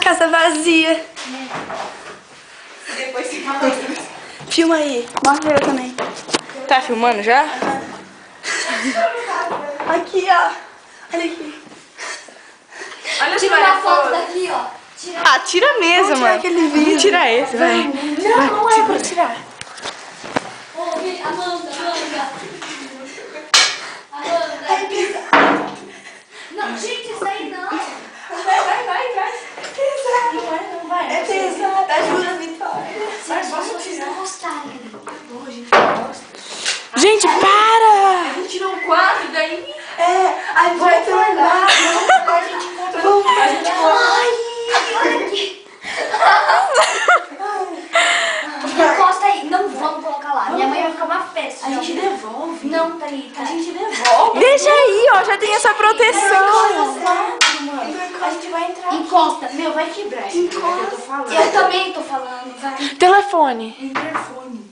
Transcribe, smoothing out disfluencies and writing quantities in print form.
casa vazia. Depois se fala. Filma aí. Mostra eu também. Tá filmando já? Aqui, ó. Olha aqui. Olha Tira uma foto daqui, ó. Tira. Ah, tira mesmo, Vamos tirar mano. aquele vídeo. Tira esse, vai. Não é pra tirar. Ô, Amanda. Não, gente, isso aí não. Vai. Não vai. É pesado. Ajuda a Vitória. Vocês não gostarem. Gente, para! A gente tirou um quadro, daí... a gente vai treinar. A gente encontra... A gente Olha aqui. Encosta aí. Não vamos colocar lá. Minha mãe vai ficar uma festa. A gente devolve. Não, Thalita. A gente devolve. Deixa aí, ó. Já tem essa proteção. A gente vai entrar. Encosta. Meu, vai quebrar. Encosta. Eu também tô falando, vai. Telefone. Interfone.